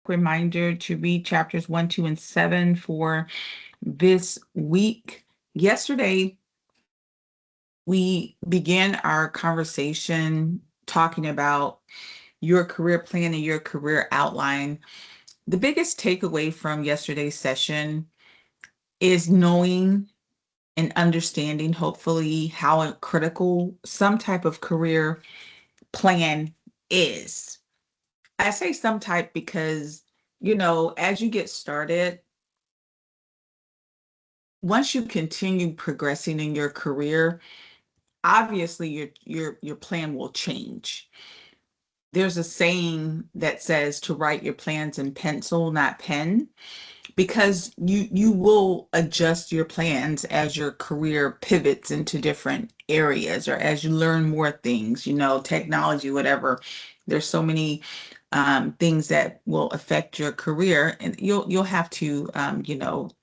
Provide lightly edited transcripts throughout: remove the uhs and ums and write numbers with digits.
Reminder to read chapters 1, 2, and 7 for this week. Yesterday, we began our conversation talking about your career plan and your career outline. The biggest takeaway from yesterday's session is knowing and understanding, hopefully, how critical some type of career plan is. I say some type because, as you get started, once you continue progressing in your career, obviously your plan will change. There's a saying that says to write your plans in pencil, not pen, because you will adjust your plans as your career pivots into different areas or as you learn more things, technology, whatever. There's so many things that will affect your career, and you'll have to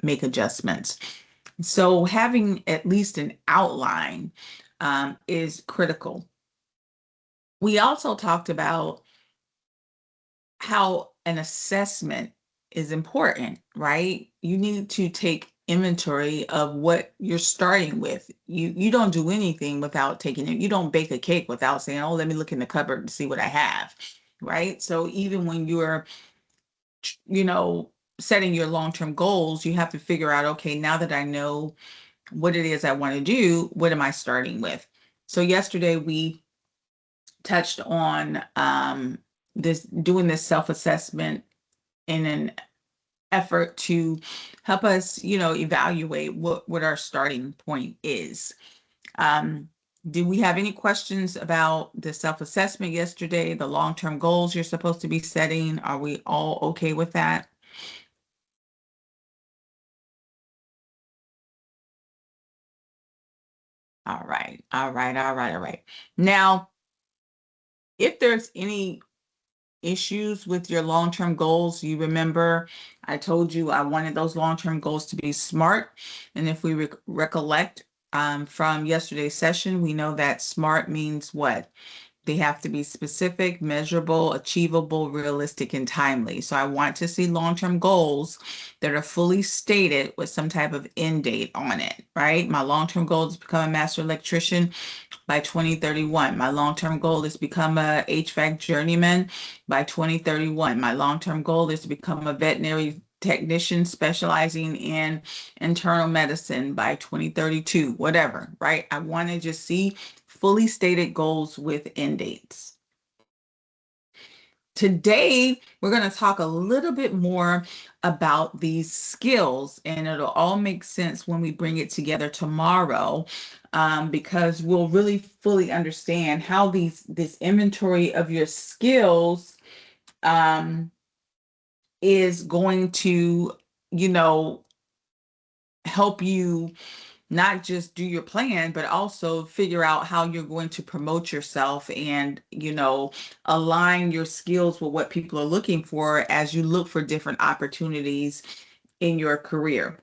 make adjustments. So having at least an outline is critical. We also talked about how an assessment is important, right? You need to take inventory of what you're starting with. You don't do anything without taking it. You don't bake a cake without saying, "Oh, let me look in the cupboard to see what I have." Right? So even when you're you know setting your long-term goals, you have to figure out, okay, now that I know what it is I want to do, what am I starting with? So yesterday we touched on this doing this self-assessment in an effort to help us, evaluate what our starting point is. Um, do we have any questions about the self-assessment yesterday, the long-term goals you're supposed to be setting? Are we all okay with that? All right, all right, all right, all right. Now, if there's any issues with your long-term goals, you remember I told you I wanted those long-term goals to be SMART. And if we recollect from yesterday's session, we know that SMART means what? They have to be specific, measurable, achievable, realistic, and timely. So I want to see long-term goals that are fully stated with some type of end date on it, right? My long-term goal is to become a master electrician by 2031. My long-term goal is to become a HVAC journeyman by 2031. My long-term goal is to become a veterinary technician specializing in internal medicine by 2032, whatever, right? I want to just see fully stated goals with end dates. Today, we're going to talk a little bit more about these skills, and it'll all make sense when we bring it together tomorrow, because we'll really fully understand how this inventory of your skills um, is going to, you know, help you not just do your plan, but also figure out how you're going to promote yourself and, align your skills with what people are looking for as you look for different opportunities in your career.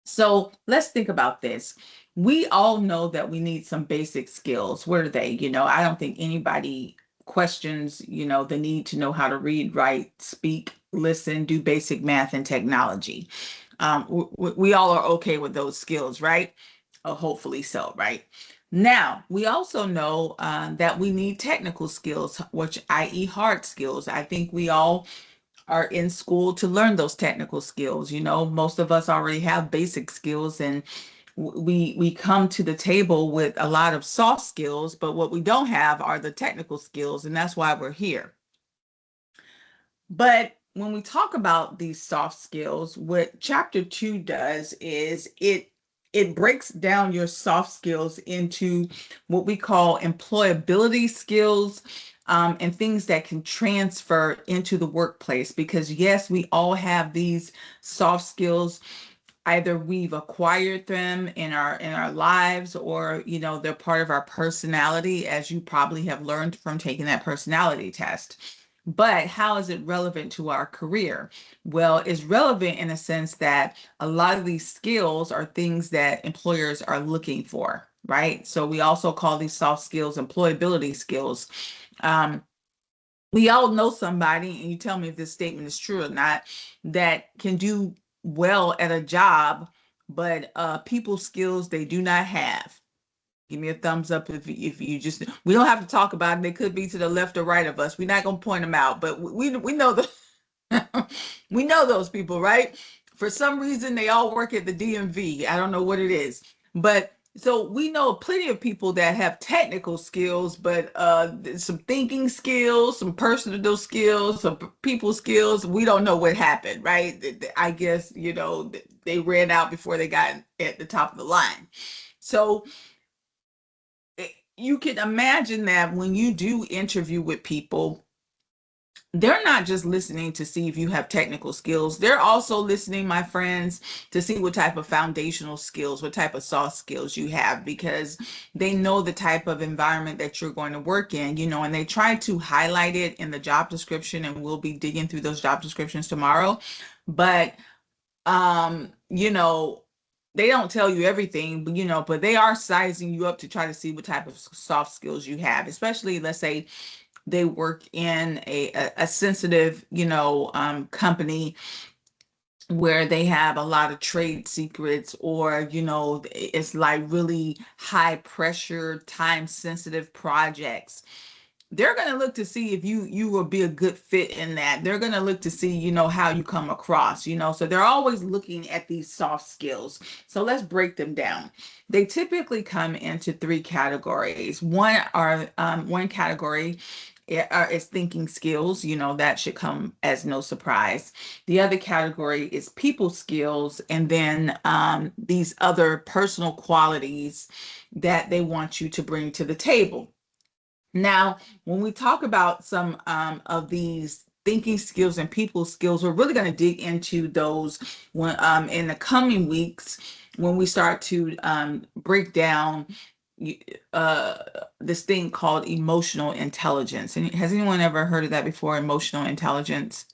So let's think about this. We all know that we need some basic skills. What are they? I don't think anybody questions, the need to know how to read, write, speak, listen, do basic math and technology. We all are okay with those skills, right? Hopefully so, right? Now, we also know that we need technical skills, which i.e. hard skills. I think we all are in school to learn those technical skills. Most of us already have basic skills, and we come to the table with a lot of soft skills, but what we don't have are the technical skills, and that's why we're here. But when we talk about these soft skills, what chapter 2 does is it breaks down your soft skills into what we call employability skills, and things that can transfer into the workplace. Because yes, we all have these soft skills. Either we've acquired them in our lives, or they're part of our personality, as you probably have learned from taking that personality test. But how is it relevant to our career? Well, it's relevant in a sense that a lot of these skills are things that employers are looking for, right? So we also call these soft skills employability skills. Um, We all know somebody, and you tell me if this statement is true or not, that can do well at a job, but people skills they do not have. Give me a thumbs up if you just, we don't have to talk about it. They could be to the left or right of us. We're not gonna point them out, but we know the we know those people, right? For some reason, they all work at the DMV. I don't know what it is, but so we know plenty of people that have technical skills, but some thinking skills, some personal skills, some people skills. We don't know what happened, right? I guess they ran out before they got at the top of the line. So you can imagine that when you do interview with people, they're not just listening to see if you have technical skills. They're also listening, my friends, to see what type of foundational skills, what type of soft skills you have, because they know the type of environment that you're going to work in, and they try to highlight it in the job description, and we'll be digging through those job descriptions tomorrow. But, um, you know, they don't tell you everything, but they are sizing you up to try to see what type of soft skills you have, especially, let's say, they work in a sensitive, company where they have a lot of trade secrets, or it's like really high pressure, time sensitive projects. They're going to look to see if you will be a good fit in that. They're going to look to see how you come across, so they're always looking at these soft skills. So let's break them down. They typically come into three categories. One category is thinking skills. That should come as no surprise. The other category is people skills, and then these other personal qualities that they want you to bring to the table. Now, when we talk about some of these thinking skills and people skills, we're really going to dig into those when in the coming weeks, when we start to break down uh, this thing called emotional intelligence. And has anyone ever heard of that before? Emotional intelligence.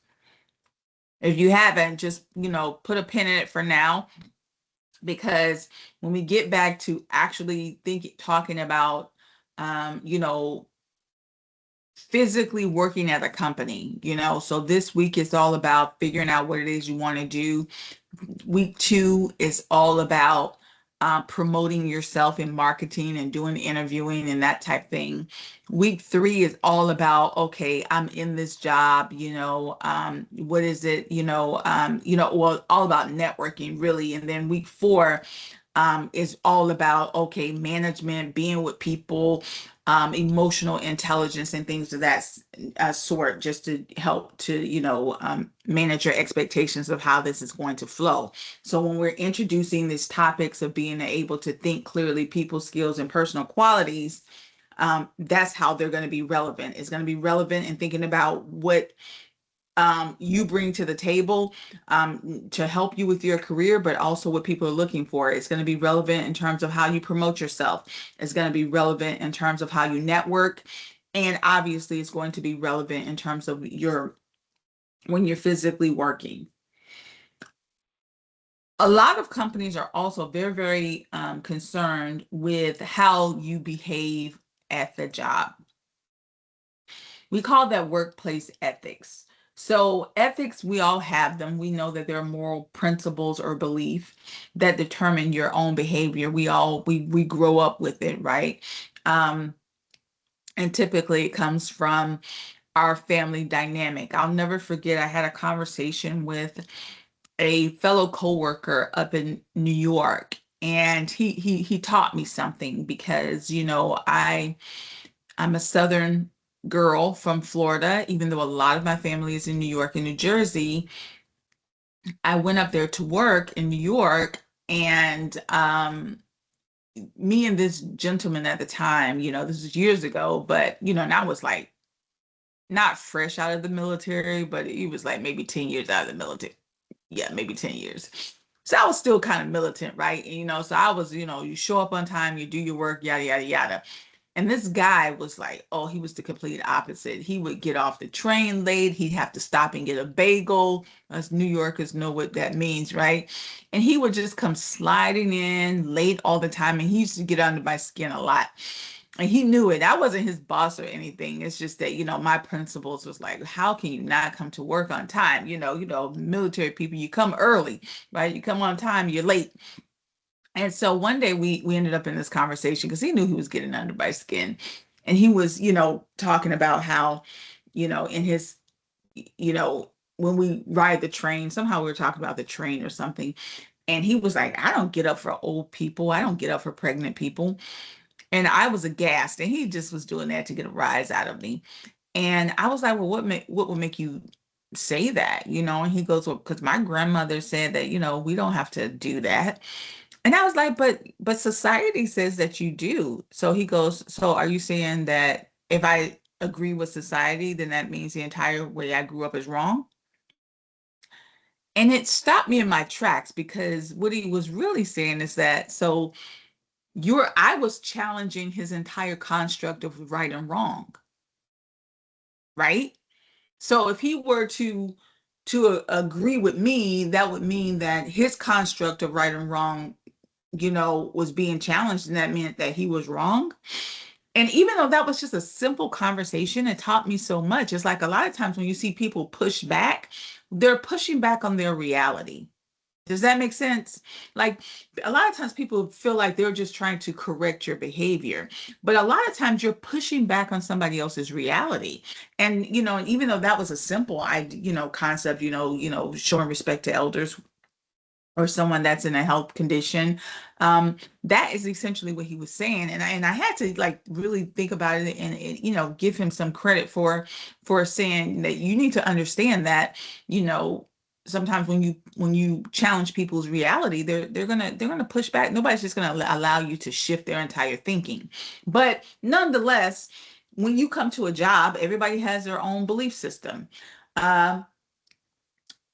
If you haven't, just put a pin in it for now, because when we get back to actually talking about you know physically working at a company, so this week is all about figuring out what it is you want to do. Week 2 is all about promoting yourself in marketing and doing interviewing and that type thing. Week 3 is all about, okay, I'm in this job, what is it, well, all about networking really. And then week 4 is all about, okay, management, being with people, emotional intelligence, and things of that sort, just to help to, manage your expectations of how this is going to flow. So when we're introducing these topics of being able to think clearly, people skills, and personal qualities, that's how they're going to be relevant. It's going to be relevant in thinking about what you bring to the table to help you with your career, but also what people are looking for. It's going to be relevant in terms of how you promote yourself. It's going to be relevant in terms of how you network. And obviously, it's going to be relevant in terms of when you're physically working. A lot of companies are also very, very concerned with how you behave at the job. We call that workplace ethics. So ethics, we all have them. We know that there are moral principles or belief that determine your own behavior. We grow up with it, right? Um, and typically it comes from our family dynamic. I'll never forget, I had a conversation with a fellow coworker up in New York, and he taught me something, because I'm a Southern girl from Florida, even though a lot of my family is in New York and New Jersey. I went up there to work in New York, and me and this gentleman at the time, this was years ago, but and I was like not fresh out of the military, but he was like maybe 10 years out of the military. Yeah, maybe 10 years. So I was still kind of militant, right? And, so I was, you show up on time, you do your work, yada, yada, yada. And this guy was like, oh, he was the complete opposite. He would get off the train late. He'd have to stop and get a bagel. Us New Yorkers know what that means, right? And he would just come sliding in late all the time. And he used to get under my skin a lot. And he knew it. I wasn't his boss or anything. It's just that, my principles was like, how can you not come to work on time? Military people, you come early, right? You come on time, you're late. And so one day we ended up in this conversation because he knew he was getting under my skin. And he was, talking about how, in his, you know, when we ride the train, somehow we were talking about the train or something. And he was like, I don't get up for old people. I don't get up for pregnant people. And I was aghast. And he just was doing that to get a rise out of me. And I was like, well, what would make you say that? And he goes, well, because my grandmother said that, we don't have to do that. And I was like, but society says that you do. So he goes, so are you saying that if I agree with society, then that means the entire way I grew up is wrong? And it stopped me in my tracks because what he was really saying is that, so I was challenging his entire construct of right and wrong, right? So if he were to agree with me, that would mean that his construct of right and wrong, was being challenged, and that meant that he was wrong. And even though that was just a simple conversation, it taught me so much. It's like a lot of times when you see people push back, they're pushing back on their reality. Does that make sense? Like a lot of times people feel like they're just trying to correct your behavior, but a lot of times you're pushing back on somebody else's reality. And and even though that was a simple concept, showing respect to elders or someone that's in a health condition. That is essentially what he was saying, and I had to like really think about it and give him some credit for saying that you need to understand that you know sometimes when you challenge people's reality, they're gonna push back. Nobody's just gonna allow you to shift their entire thinking, but nonetheless, when you come to a job, everybody has their own belief system. Um,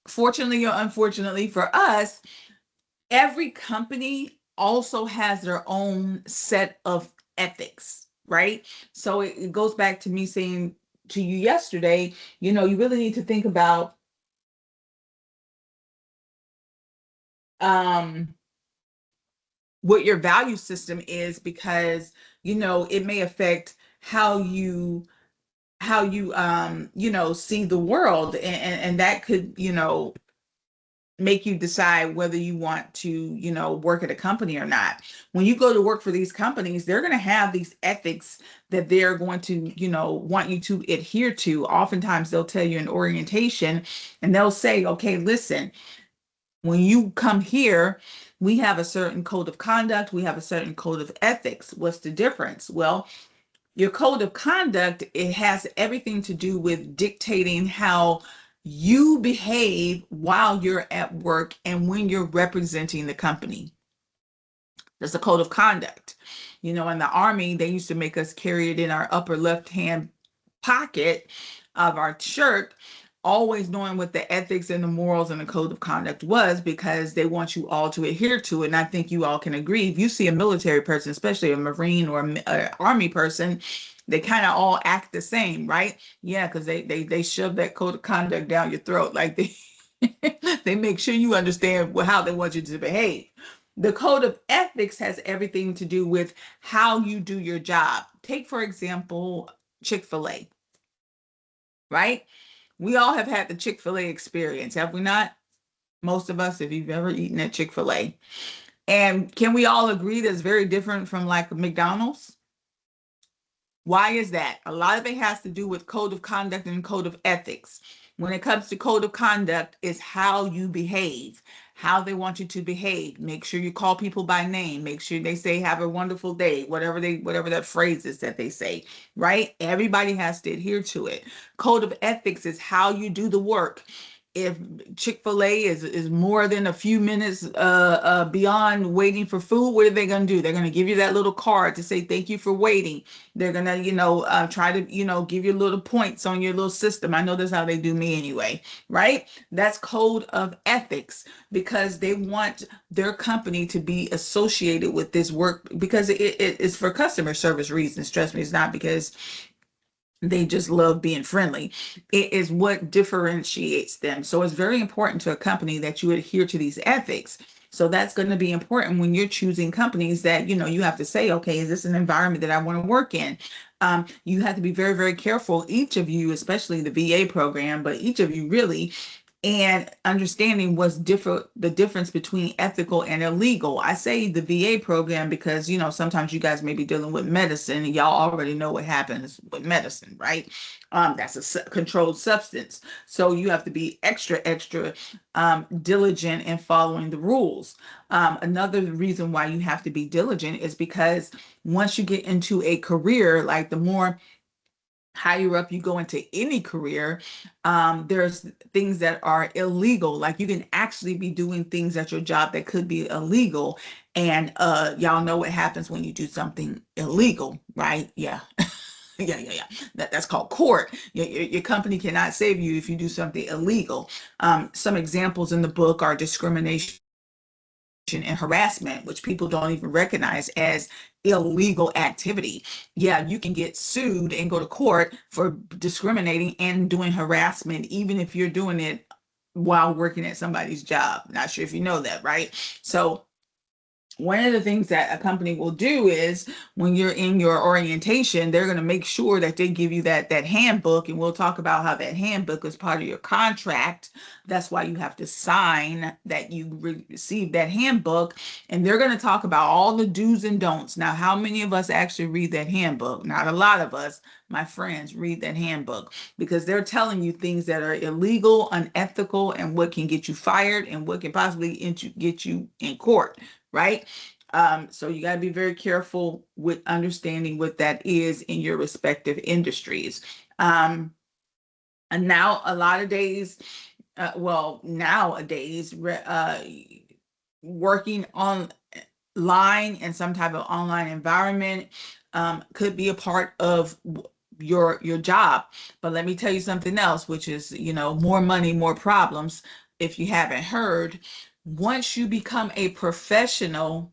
Fortunately or unfortunately for us, every company also has their own set of ethics, right? So it goes back to me saying to you yesterday, you really need to think about um, what your value system is because it may affect how you see the world, and that could make you decide whether you want to, work at a company or not. When you go to work for these companies, they're going to have these ethics that they're going to, want you to adhere to. Oftentimes, they'll tell you in orientation and they'll say, okay, listen, when you come here, we have a certain code of conduct, we have a certain code of ethics. What's the difference? Well, your code of conduct, it has everything to do with dictating how you behave while you're at work and when you're representing the company. There's a code of conduct. In the Army, they used to make us carry it in our upper left hand pocket of our shirt, always knowing what the ethics and the morals and the code of conduct was because they want you all to adhere to it. And I think you all can agree. If you see a military person, especially a Marine or an Army person, they kind of all act the same, right? Yeah, because they shove that code of conduct down your throat. Like they make sure you understand how they want you to behave. The code of ethics has everything to do with how you do your job. Take, for example, Chick-fil-A, right? We all have had the Chick-fil-A experience, have we not? Most of us, if you've ever eaten at Chick-fil-A. And can we all agree that it's very different from like McDonald's? Why is that? A lot of it has to do with code of conduct and code of ethics. When it comes to code of conduct, is how you behave, how they want you to behave. Make sure you call people by name. Make sure they say have a wonderful day, whatever that phrase is that they say, right? Everybody has to adhere to it. Code of ethics is how you do the work. If Chick-fil-A is more than a few minutes beyond waiting for food, what are they going to do? They're going to give you that little card to say thank you for waiting. They're going to, try to, give you little points on your little system. I know that's how they do me anyway, right? That's code of ethics because they want their company to be associated with this work because it is for customer service reasons. Trust me, it's not because they just love being friendly. It is what differentiates them. So it's very important to a company that you adhere to these ethics. So that's going to be important when you're choosing companies that, you have to say, okay, is this an environment that I want to work in? You have to be very, very careful, each of you, especially the VA program, but each of you really, and understanding what's different, the difference between ethical and illegal. I say the VA program because, sometimes you guys may be dealing with medicine and y'all already know what happens with medicine, right? That's a controlled substance. So you have to be extra, extra diligent in following the rules. Another reason why you have to be diligent is because once you get into a career, like the more higher up you go into any career, there's things that are illegal. Like you can actually be doing things at your job that could be illegal. And y'all know what happens when you do something illegal, right? Yeah. Yeah. That's called court. Your company cannot save you if you do something illegal. Some examples in the book are discrimination and harassment, which people don't even recognize as illegal activity. Yeah, you can get sued and go to court for discriminating and doing harassment, even if you're doing it while working at somebody's job. Not sure if you know that, right? So one of the things that a company will do is when you're in your orientation, they're going to make sure that they give you that handbook, and we'll talk about how that handbook is part of your contract. That's why you have to sign that you receive that handbook, and they're going to talk about all the do's and don'ts. Now, how many of us actually read that handbook? Not a lot of us. My friends read that handbook because they're telling you things that are illegal, unethical, and what can get you fired and what can possibly get you in court, right? So you got to be very careful with understanding what that is in your respective industries. And now a lot of days, well, nowadays, working online and some type of online environment could be a part of your job. But let me tell you something else, which is, more money, more problems. If you haven't heard, once you become a professional,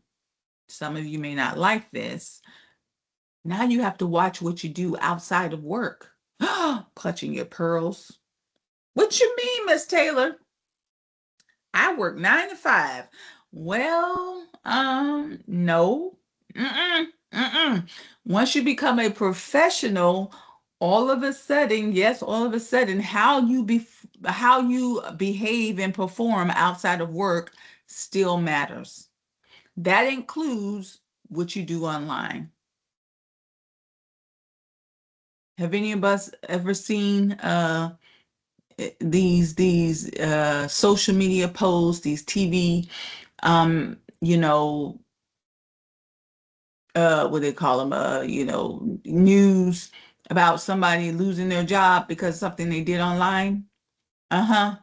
some of you may not like this. Now you have to watch what you do outside of work. Clutching your pearls. What you mean, Miss Taylor? I work 9 to 5. Well, no. Mm-mm, mm-mm. Once you become a professional, all of a sudden, yes, all of a sudden, how you behave and perform outside of work still matters. That includes what you do online. Have any of us ever seen these social media posts, these TV, what they call them, news about somebody losing their job because of something they did online? Uh-huh.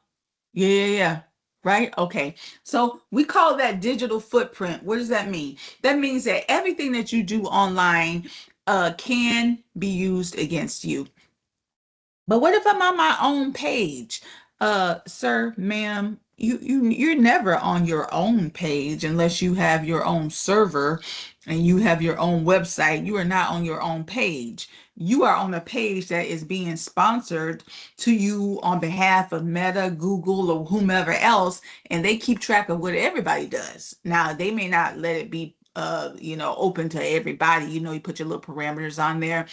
Yeah. Right? Okay. So we call that digital footprint. What does that mean? That means that everything that you do online can be used against you. But what if I'm on my own page? Sir, ma'am, you're never on your own page unless you have your own server and you have your own website. You are not on your own page. You are on a page that is being sponsored to you on behalf of Meta, Google, or whomever else, and they keep track of what everybody does. Now, they may not let it be open to everybody. You put your little parameters on there.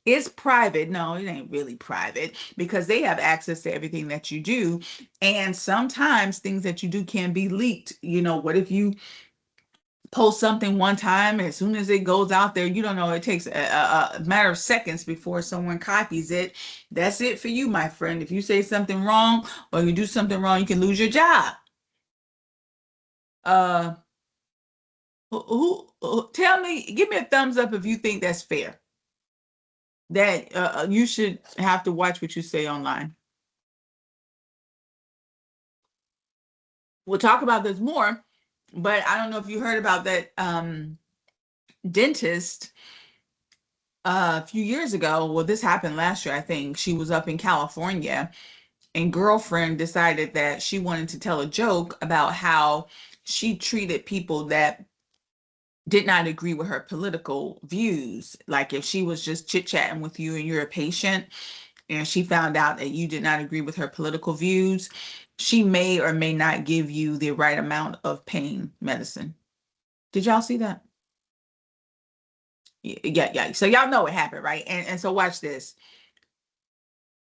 It's private. No, it ain't really private because they have access to everything that you do. And sometimes things that you do can be leaked. What if you post something one time, as soon as it goes out there, you don't know, it takes a matter of seconds before someone copies it. That's it for you, my friend. If you say something wrong or you do something wrong, you can lose your job. Uh, tell me, give me a thumbs up if you think that's fair, that you should have to watch what you say online. We'll talk about this more, but I don't know if you heard about that dentist a few years ago. Well, this happened last year, I think. She was up in California, and girlfriend decided that she wanted to tell a joke about how she treated people that did not agree with her political views. Like if she was just chit-chatting with you and you're a patient, and she found out that you did not agree with her political views, she may or may not give you the right amount of pain medicine. Did y'all see that? Yeah, yeah. So y'all know what happened, right? And so watch this.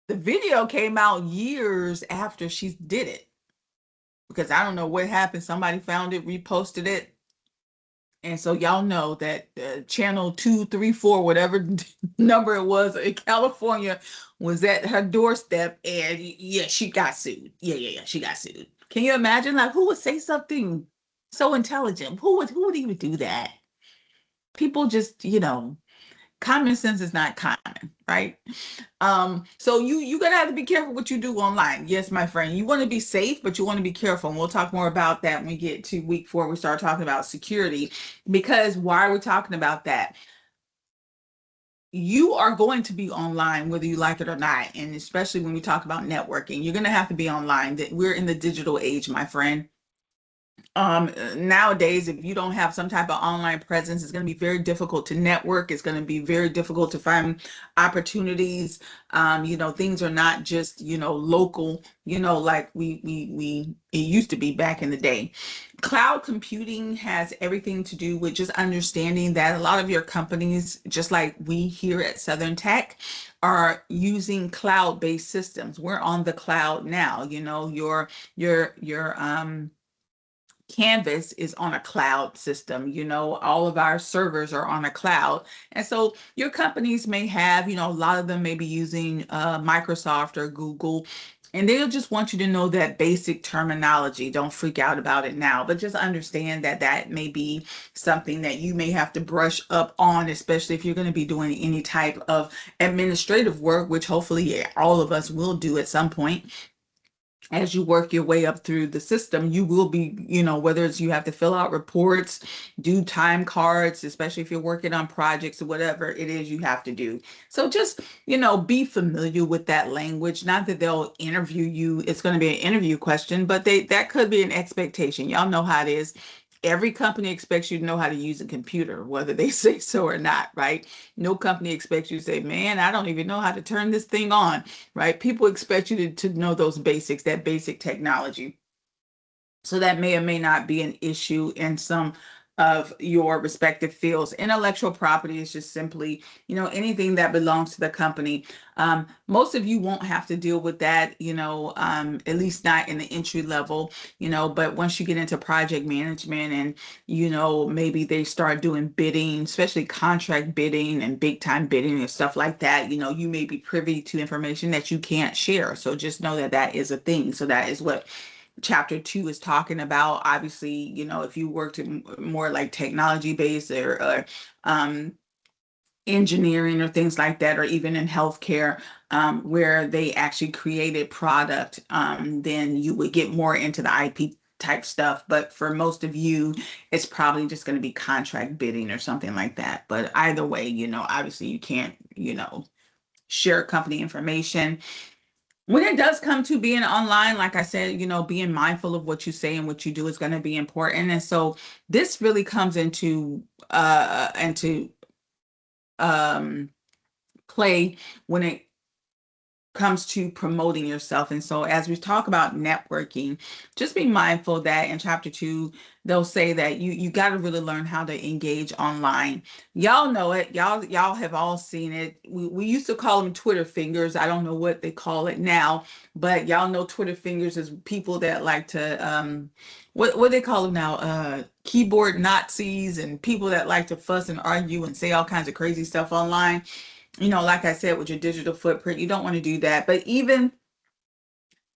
The video came out years after she did it, because I don't know what happened. Somebody found it, reposted it. And so y'all know that channel 234, whatever number it was in California, was at her doorstep, and yeah, she got sued. Yeah, she got sued. Can you imagine? Like, who would say something so intelligent? Who would even do that? People just, common sense is not common, right? So you're gonna have to be careful what you do online. Yes, my friend, you want to be safe, but you want to be careful. And we'll talk more about that when we get to week 4. We start talking about security. Because why are we talking about that? You are going to be online whether you like it or not, and especially when we talk about networking, you're going to have to be online. That we're in the digital age, my friend. Nowadays, if you don't have some type of online presence, it's going to be very difficult to network. It's going to be very difficult to find opportunities. Things are not just, local, like we it used to be back in the day. Cloud computing has everything to do with just understanding that a lot of your companies, just like we here at Southern Tech, are using cloud-based systems. We're on the cloud now. Your Canvas is on a cloud system. All of our servers are on a cloud. And so your companies may have, a lot of them may be using Microsoft or Google, and they'll just want you to know that basic terminology. Don't freak out about it now, but just understand that that may be something that you may have to brush up on, especially if you're going to be doing any type of administrative work, which hopefully all of us will do at some point. As you work your way up through the system, you will be, whether it's you have to fill out reports, do time cards, especially if you're working on projects or whatever it is you have to do. So just, be familiar with that language. Not that they'll interview you, it's going to be an interview question, but that could be an expectation. Y'all know how it is. Every company expects you to know how to use a computer, whether they say so or not, right? No company expects you to say, man, I don't even know how to turn this thing on, right? People expect you to know those basics, that basic technology. So that may or may not be an issue in some of your respective fields. Intellectual property is just simply, anything that belongs to the company. Most of you won't have to deal with that, at least not in the entry level, but once you get into project management and, maybe they start doing bidding, especially contract bidding and big time bidding and stuff like that, you may be privy to information that you can't share. So just know that that is a thing. So that is what chapter 2 is talking about. Obviously, if you worked in more like technology based or engineering or things like that, or even in healthcare, where they actually created product, then you would get more into the IP type stuff. But for most of you, it's probably just going to be contract bidding or something like that. But either way, obviously you can't, share company information. When it does come to being online, like I said, being mindful of what you say and what you do is going to be important. And so this really comes into um play when it comes to promoting yourself. And so as we talk about networking, just be mindful that in chapter 2, they'll say that you got to really learn how to engage online. Y'all know it. Y'all have all seen it. We used to call them Twitter fingers. I don't know what they call it now, but y'all know Twitter fingers is people that like to what they call them now, keyboard Nazis, and people that like to fuss and argue and say all kinds of crazy stuff online. Like I said, with your digital footprint, you don't want to do that. But even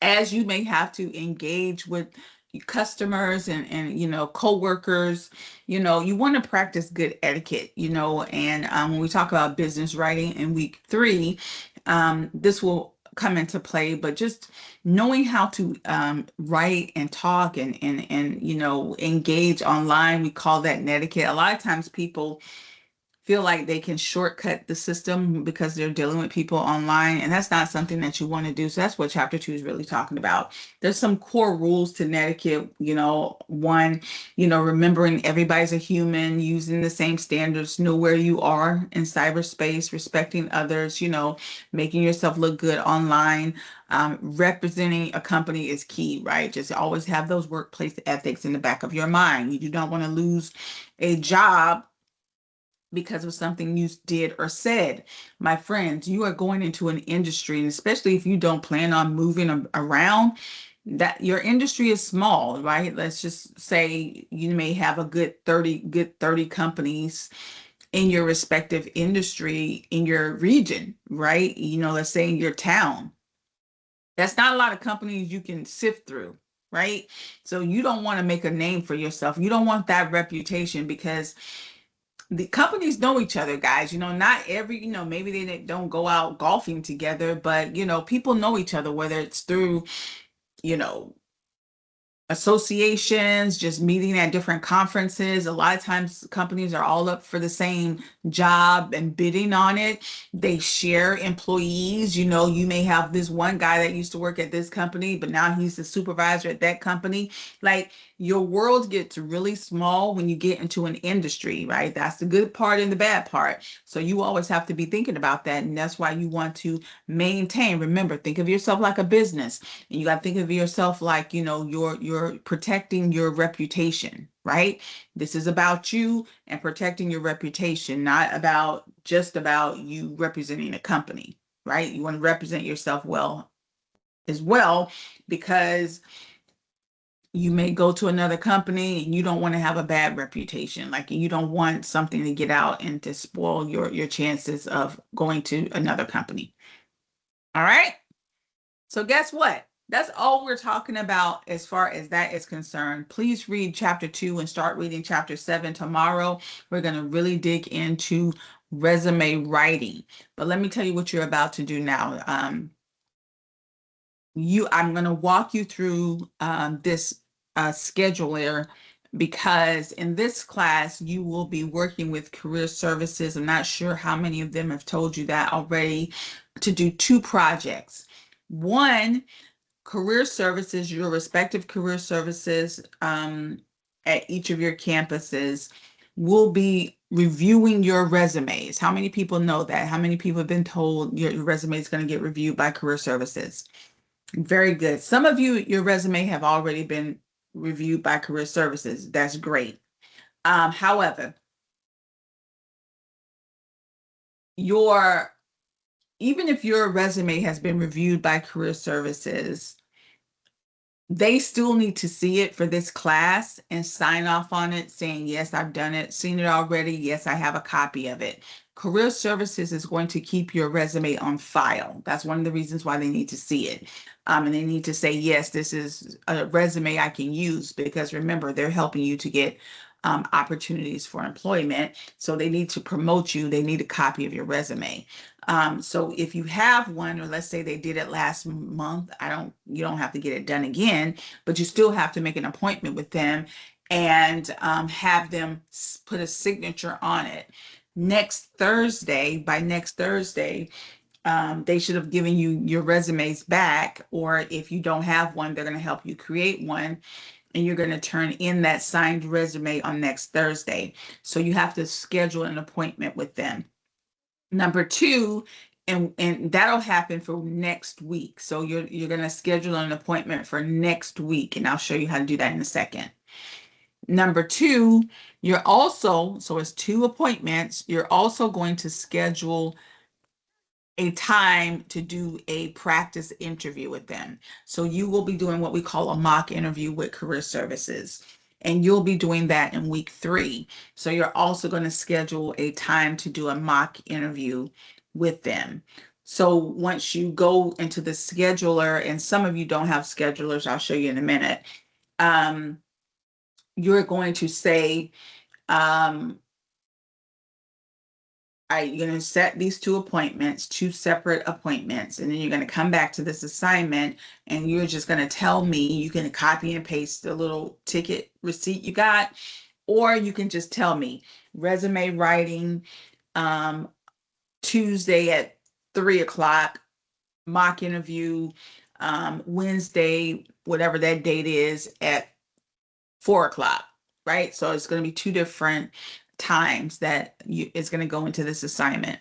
as you may have to engage with your customers and coworkers, you want to practice good etiquette, and when we talk about business writing in week 3, this will come into play. But just knowing how to write and talk and engage online, we call that etiquette. A lot of times people feel like they can shortcut the system because they're dealing with people online, and that's not something that you want to do. So that's what chapter 2 is really talking about. There's some core rules to netiquette. One, remembering everybody's a human, using the same standards, know where you are in cyberspace, respecting others, making yourself look good online. Representing a company is key, right? Just always have those workplace ethics in the back of your mind. You do not want to lose a job because of something you did or said. My friends, you are going into an industry, and especially if you don't plan on moving around, that your industry is small, right? Let's just say you may have a good 30 companies in your respective industry in your region, right? Let's say in your town. That's not a lot of companies you can sift through, right? So you don't want to make a name for yourself. You don't want that reputation because the companies know each other, guys. Not every, maybe they don't go out golfing together, but people know each other, whether it's through, you know, associations, just meeting at different conferences. A lot of times companies are all up for the same job and bidding on it. They share employees. You may have this one guy that used to work at this company, but now he's the supervisor at that company. Like, your world gets really small when you get into an industry, right? That's the good part and the bad part. So you always have to be thinking about that. And that's why you want to maintain. Remember, think of yourself like a business. And you got to think of yourself like, you're protecting your reputation, right? This is about you and protecting your reputation, not just about you representing a company, right? You want to represent yourself well as well, because you may go to another company and you don't want to have a bad reputation. Like, you don't want something to get out and to spoil your chances of going to another company. All right. So guess what? That's all we're talking about as far as that is concerned. Please read chapter 2 and start reading chapter 7 tomorrow. We're going to really dig into resume writing. But let me tell you what you're about to do now. I'm going to walk you through this scheduler, because in this class you will be working with career services. I'm not sure how many of them have told you that already, to do 2 projects. One, career services, your respective career services at each of your campuses will be reviewing your resumes. How many people know that? How many people have been told your resume is going to get reviewed by career services? Very good. Some of you, your resume have already been reviewed by career services. That's great. However, your even if your resume has been reviewed by career services, they still need to see it for this class and sign off on it saying, yes, I've done it, seen it already. Yes, I have a copy of it. Career Services is going to keep your resume on file. That's one of the reasons why they need to see it. And they need to say, yes, this is a resume I can use, because remember, they're helping you to get opportunities for employment. So they need to promote you. They need a copy of your resume. So if you have one, or let's say they did it last month, you don't have to get it done again, but you still have to make an appointment with them and have them put a signature on it. By next Thursday, they should have given you your resumes back, or if you don't have one, they're going to help you create one, and you're going to turn in that signed resume on next Thursday. So you have to schedule an appointment with them. Number 2, and that'll happen for next week. So you're going to schedule an appointment for next week, and I'll show you how to do that in a second. Number 2, so it's 2 appointments. You're also going to schedule a time to do a practice interview with them. So you will be doing what we call a mock interview with career services. And you'll be doing that in week 3. So you're also going to schedule a time to do a mock interview with them. So once you go into the scheduler, and some of you don't have schedulers, I'll show you in a minute. You're going to say, you're going to set these 2 appointments, 2 separate appointments, and then you're going to come back to this assignment, and you're just going to tell me. You can copy and paste the little ticket receipt you got, or you can just tell me resume writing, um, Tuesday at 3 o'clock, mock interview, Wednesday, whatever that date is, at 4 o'clock, right? So it's going to be two different times that it's going to go into this assignment.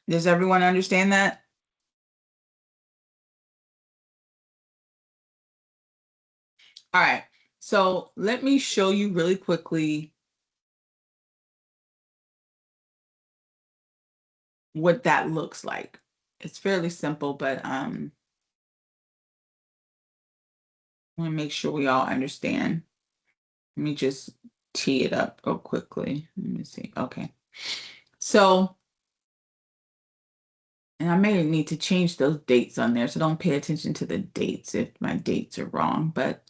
Does everyone understand that? All right. So let me show you really quickly what that looks like. It's fairly simple, but I want to make sure we all understand. Let me just tee it up real quickly. Let me see. Okay. So, and I may need to change those dates on there, so don't pay attention to the dates if my dates are wrong. But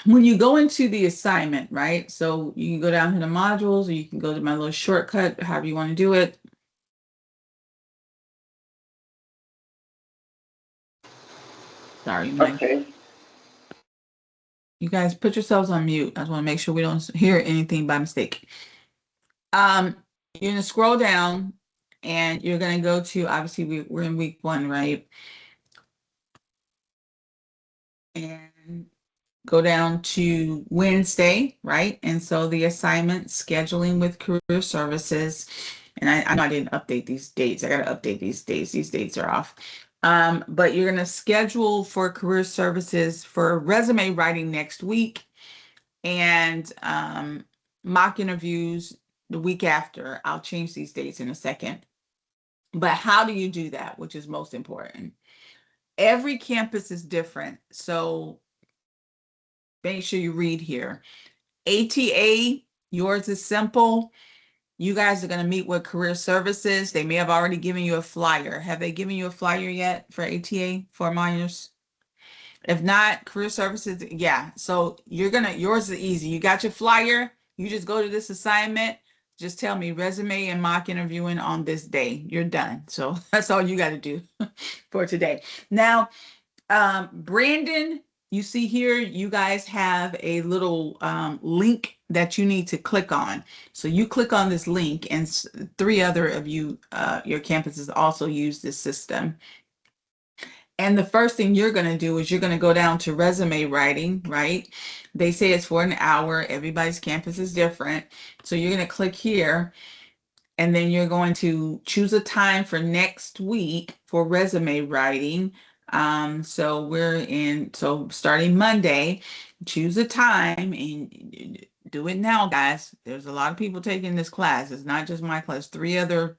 when you go into the assignment, right? So you can go down to the modules, or you can go to my little shortcut, however you want to do it. Sorry, Okay. you guys put yourselves on mute. I just want to make sure we don't hear anything by mistake. You're gonna scroll down, and you're gonna go to, obviously we're in week 1, right? And go down to Wednesday, right? And so the assignment, scheduling with career services. And I know I didn't update these dates. I got to update these dates. These dates are off. But you're going to schedule for career services for resume writing next week, and mock interviews the week after. I'll change these dates in a second. But how do you do that, which is most important? Every campus is different. So make sure you read here. ATA, yours is simple. You guys are going to meet with career services. They may have already given you a flyer. Have they given you a flyer yet for ATA for minors? If not, career services, yeah. So yours is easy. You got your flyer. You just go to this assignment. Just tell me resume and mock interviewing on this day. You're done. So that's all you got to do for today. Now, Brandon, you see here, you guys have a little link that you need to click on. So you click on this link, and 3 other of you, your campuses also use this system. And the first thing you're going to do is you're going to go down to resume writing, right? They say it's for an hour. Everybody's campus is different. So you're going to click here, and then you're going to choose a time for next week for resume writing. So starting Monday, choose a time and do it now, guys. There's a lot of people taking this class. It's not just my class, 3 other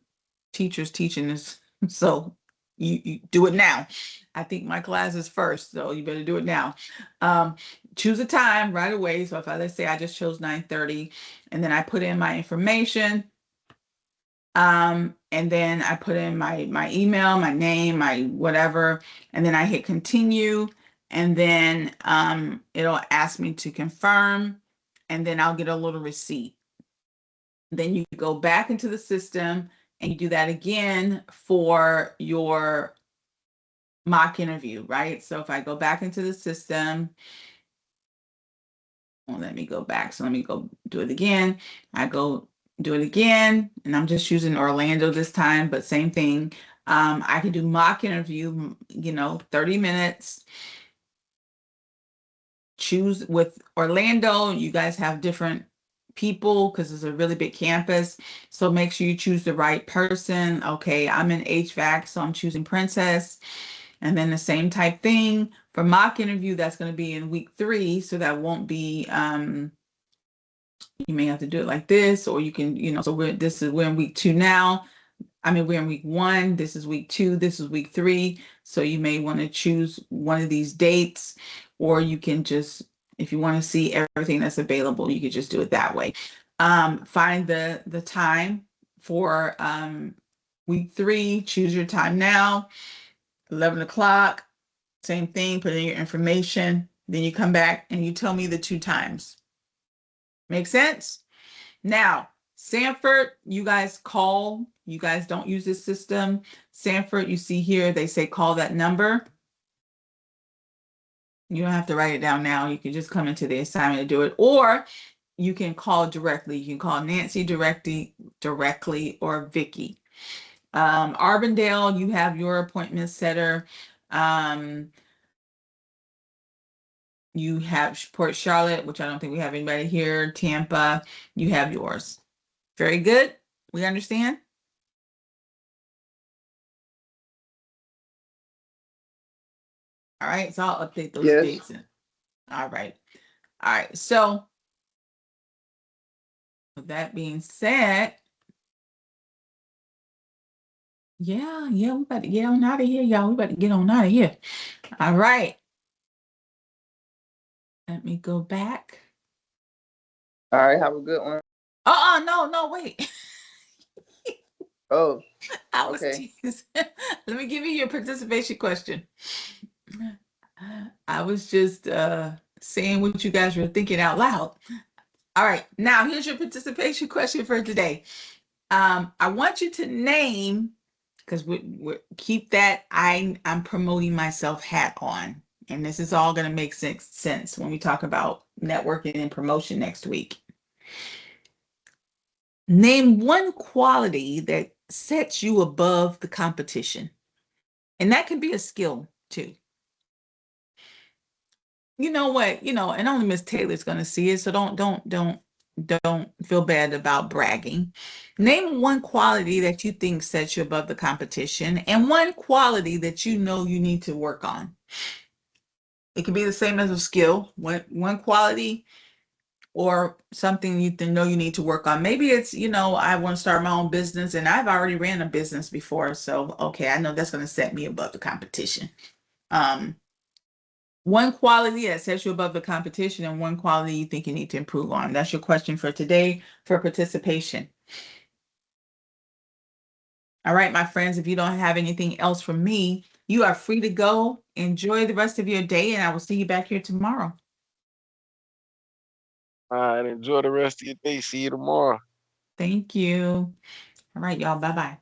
teachers teaching this. So you do it now. I think my class is first, so you better do it now. Um, choose a time right away. So if let's say I just chose 9:30, and then I put in my information, and then I put in my email, my name, my whatever, and then I hit continue, and then it'll ask me to confirm, and then I'll get a little receipt. Then you go back into the system and you do that again for your mock interview, right? So if I go back into the system, well, let me go back. So let me go do it again. I go do it again, and I'm just using Orlando this time, but same thing. I can do mock interview, 30 minutes. Choose with Orlando. You guys have different people because it's a really big campus. So make sure you choose the right person. Okay, I'm in HVAC, so I'm choosing Princess. And then the same type thing for mock interview, that's going to be in week 3. So that won't be, you may have to do it like this, or you can, so we're in week 2 now. I mean, we're in week 1, this is week 2, this is week 3. So you may want to choose one of these dates, or you can just, if you want to see everything that's available, you could just do it that way. Find the time for week 3, choose your time now, 11 o'clock, same thing, put in your information. Then you come back and you tell me the 2 times. Make sense? Now, Sanford, you guys don't use this system. Sanford, you see here, they say call that number. You don't have to write it down now. You can just come into the assignment and do it. Or you can call directly. You can call Nancy directly, or Vicky. Arbondale, you have your appointment setter. Um, you have Port Charlotte, which I don't think we have anybody here. Tampa, you have yours. Very good. We understand? All right. So I'll update those Yes. dates. All right. All right. So with that being said, yeah, we about to get on out of here, y'all. We about to get on out of here. All right. Let me go back. All right. Have a good one. No, wait. Oh, I was okay. teasing. Let me give you your participation question. I was just saying what you guys were thinking out loud. All right, now here's your participation question for today. I want you to name, because we keep that I'm promoting myself hat on, and this is all going to make sense when we talk about networking and promotion next week. Name one quality that sets you above the competition, and that can be a skill too. You know what? And only Miss Taylor's going to see it, so don't feel bad about bragging. Name one quality that you think sets you above the competition, and one quality that you know you need to work on. It could be the same as a skill, one quality or something you know you need to work on. Maybe it's, I want to start my own business, and I've already ran a business before, so okay, I know that's going to set me above the competition. Um, One quality that sets you above the competition, and one quality you think you need to improve on. That's your question for today for participation. All right, my friends, if you don't have anything else from me, you are free to go. Enjoy the rest of your day, and I will see you back here tomorrow. All right, enjoy the rest of your day. See you tomorrow. Thank you. All right, y'all. Bye bye.